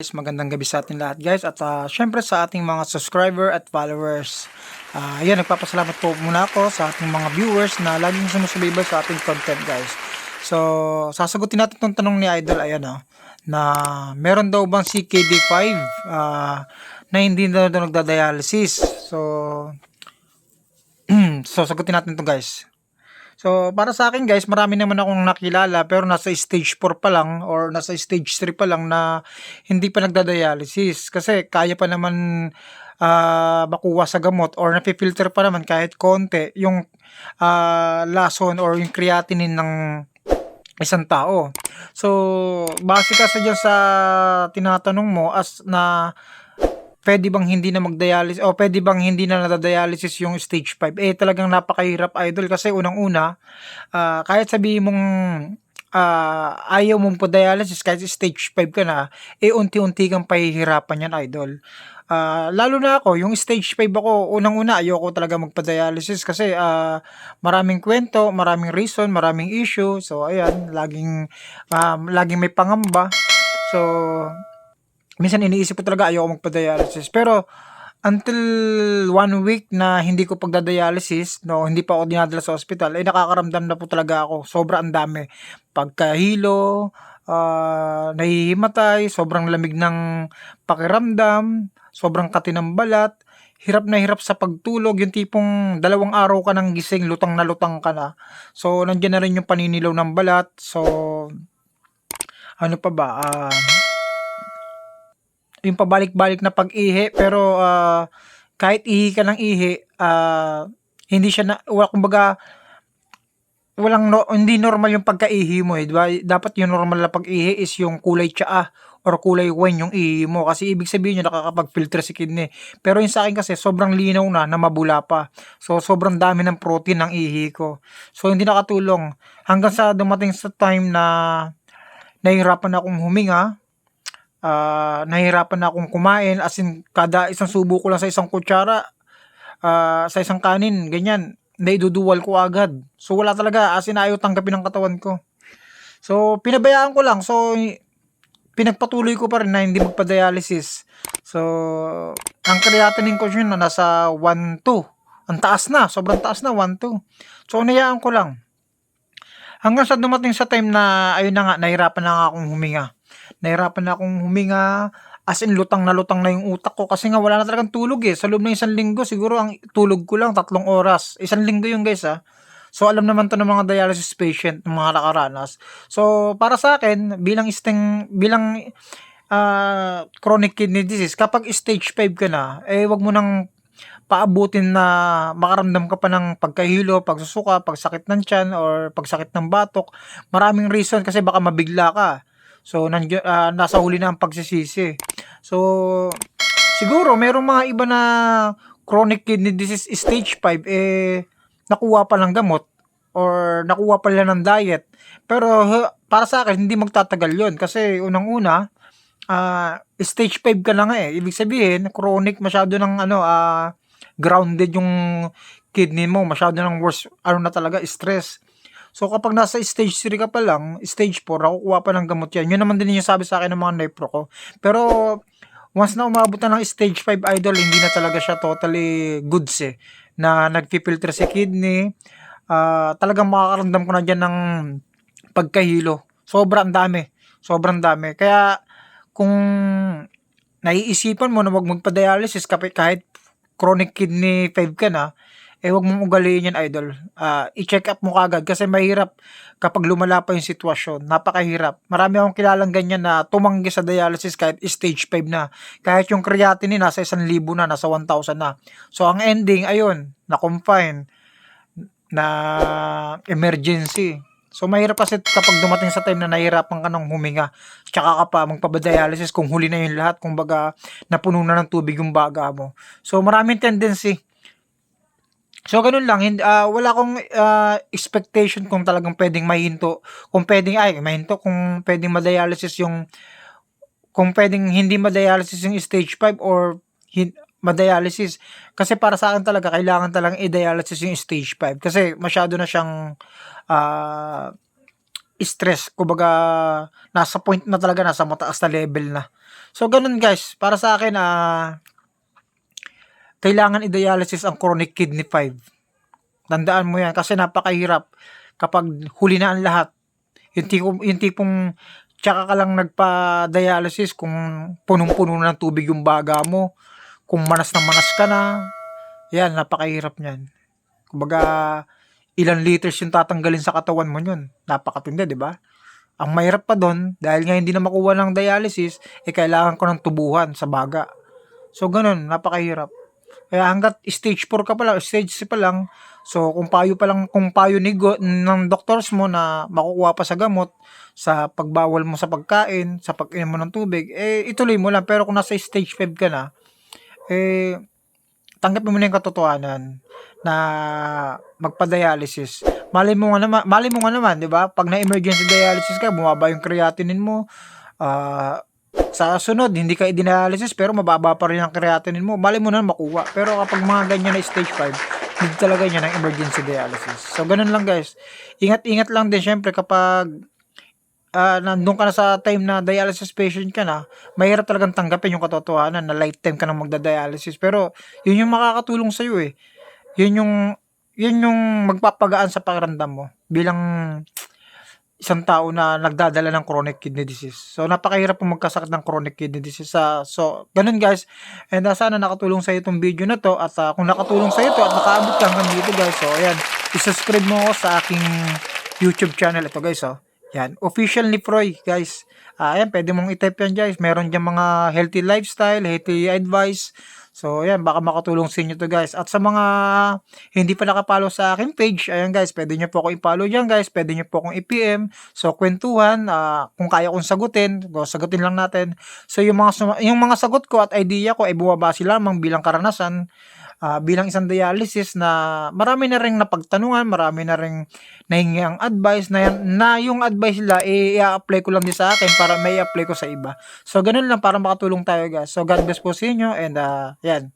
Guys, magandang gabi sa ating lahat guys at syempre sa ating mga subscriber at followers. Ayan, nagpapasalamat po muna ako sa ating mga viewers na laging sumusubaybay sa ating content guys. So, sasagutin natin itong tanong ni Idol, ayan na meron daw bang si KD5 na hindi daw nagda-dialysis. So, sagutin natin ito guys. So, para sa akin guys, marami naman akong nakilala pero nasa stage 4 pa lang or nasa stage 3 pa lang na hindi pa nagda-dialysis. Kasi kaya pa naman makuha sa gamot or napifilter pa naman kahit konti yung lason or yung creatinine ng isang tao. So, base kasi dyan sa tinatanong mo as na pwede bang hindi na mag-dialysis o pwede bang hindi na nada-dialysis yung stage 5? Talagang napakahirap Idol kasi unang-una, kahit sabihin mong ayaw mong pa-dialysis kahit stage 5 ka na, unti-unti kang pahihirapan yan Idol. Lalo na ako, yung stage 5 ako, unang-una ayoko talaga magpa-dialysis kasi maraming kwento, maraming reason, maraming issue. So ayan, laging may pangamba. So minsan iniisip ko talaga ayoko magpa-dialysis. Pero until 1 week na hindi ko pagda-dialysis, no, hindi pa ako dinadala sa ospital, nakakaramdam na po talaga ako. Sobra ang dami. Pagkahilo, nahihimatay, sobrang lamig ng pakiramdam, sobrang kati ng balat, hirap na hirap sa pagtulog, yung tipong 2 araw ka ng gising, lutang na lutang ka na. So, nandiyan na rin yung paninilaw ng balat. So, ano pa ba? Yung pabalik-balik na pag-ihi pero kahit ihi ka ng ihi, hindi siya na kumbaga hindi normal yung pagkaihi mo di ba? Dapat yung normal na pag-ihi is yung kulay tsaa or kulay wine yung ihi mo kasi ibig sabihin yun nakakapag-filter si kidney. Pero yung sa akin kasi sobrang linaw na mabula pa. So sobrang dami ng protein ng ihi ko. So hindi nakatulong hanggang sa dumating sa time na nahihirapan akong huminga. Nahihirapan na akong kumain as in kada isang subo ko lang sa isang kutsara sa isang kanin ganyan naiduduwal ko agad. So wala talaga as in ayaw tanggapin ng katawan ko. So pinabayaan ko lang. So pinagpatuloy ko pa rin na hindi magpa-dialysis. So ang creatinine ko yun na nasa 1.2. Ang taas na, sobrang taas na 1.2. So nayaan ko lang. Hanggang sa dumating sa time na ayun na nga nahirapan na nga akong huminga. Nahirapan na akong huminga, as in lutang na yung utak ko kasi nga wala na talagang tulog Sa loob ng 1 linggo siguro ang tulog ko lang 3 oras. 1 linggo yun guys So alam naman to ng mga dialysis patient, ng mga nakaranas. So para sa akin bilang chronic kidney disease, kapag stage 5 ka na, wag mo nang paabutin na makaramdam ka pa ng pagkahilo, pagsusuka, pagsakit ng tiyan or pagsakit ng batok. Maraming reason kasi baka mabigla ka. So nasa huli na ang pagsisisi. So siguro merong mga iba na chronic kidney disease stage 5 nakuha pa lang gamot or nakuha pa lang ng diet. Pero para sa akin hindi magtatagal 'yon kasi unang-una stage 5 ka na nga Ibig sabihin chronic masyado ng grounded yung kidney mo, masyado ng worse na talaga stress. So kapag nasa stage 3 ka pa lang, stage 4, nakukuha pa ng gamot yan. Yun naman din yung sabi sa akin ng mga nepro ko. Pero once na umabot na ng stage 5 Idol, hindi na talaga siya totally goods na nagpipilter si kidney. Talagang makakaramdam ko na dyan ng pagkahilo. Sobrang dami. Kaya kung naiisipan mo na wag magpa-dialysis kahit chronic kidney 5 ka na, wag mong ugaliin yan Idol. I-check up mo kagad kasi mahirap kapag lumala pa yung sitwasyon. Napakahirap. Marami akong kilalang ganyan na tumanggi sa dialysis kahit stage 5 na. Kahit yung creatinine nasa 1,000 na, nasa 1,000 na. So ang ending, ayun, na-confine, na emergency. So mahirap kasi kapag dumating sa time na nahihirapan ka ng huminga, tsaka ka pa magpabadialysis kung huli na yung lahat, kung baga napuno na ng tubig yung baga mo. So maraming tendency. So ganun lang, wala akong expectation kung talagang pwedeng mahinto, kung pwedeng ma-dialysis kung pwedeng hindi ma-dialysis yung stage 5 or ma-dialysis. Kasi para sa akin talaga, kailangan talagang i-dialysis yung stage 5 kasi masyado na siyang stress. Kumbaga, nasa point na talaga, nasa mataas na level na. So, ganun guys. Para sa akin, kailangan i-dialysis ang chronic kidney 5. Tandaan mo yan kasi napakahirap kapag huli na ang lahat. Yung tipong tsaka ka lang nagpa-dialysis kung punong-puno na ng tubig yung baga mo, kung manas na manas ka na, yan, napakahirap niyan. Kumbaga, ilan liters yung tatanggalin sa katawan mo yun. Napakatindi, di ba? Ang mahirap pa doon, dahil nga hindi na makuha ng dialysis, kailangan ko ng tubuhan sa baga. So, ganun, napakahirap. Kaya hanggat stage 4 ka pa lang, stage 3 pa lang, so kung payo ng doctors mo na makukuha pa sa gamot, sa pagbawal mo sa pagkain, sa pag-inom mo ng tubig, ituloy mo lang. Pero kung nasa stage 5 ka na, tanggapin mo na yung katotohanan na magpa-dialysis. Mali mo nga naman, di ba? Pag na-emergency dialysis ka, bumaba yung creatinine mo, sa sunod, hindi ka i-dialysis pero mababa pa rin ang creatinine mo. Mali mo na makuha. Pero kapag mga ganyan na stage 5, need talaga niya ng emergency dialysis. So, ganun lang guys. Ingat-ingat lang din syempre kapag nandun ka na sa time na dialysis patient ka na, mahirap talagang tanggapin yung katotohanan na lifetime ka nang magda-dialysis. Pero, yun yung makakatulong sa'yo eh. Yun yung magpapagaan sa pakiramdam mo bilang isang tao na nagdadala ng chronic kidney disease. So, napakahirap po magkasakit ng chronic kidney disease. So, ganun guys. And sana nakatulong sa itong video na to. At kung nakatulong sa ito at nakaabot ka hanggang dito guys, so ayan, isubscribe mo ako sa aking YouTube channel. Ito guys, yan, Official Nifroy guys. Ayan, pwede mong i-type yan guys. Meron dyan mga healthy lifestyle, healthy advice. So, ayan, baka makatulong sa inyo to guys. At sa mga hindi pa nakapollow sa aking page, ayan guys, pwede nyo po akong i-follow dyan guys. Pwede nyo po akong i-PM. So, kwentuhan, kung kaya kong sagutin, sagutin lang natin. So, yung mga sagot ko at idea ko ay bumabase lamang bilang karanasan, bilang isang dialysis na marami na ring napagtanungan, marami na ring nahingi ang advice na yung advice nila i-apply ko lang din sa akin para may apply ko sa iba. So, ganun lang para makatulong tayo guys. So, God bless po sa inyo and yan.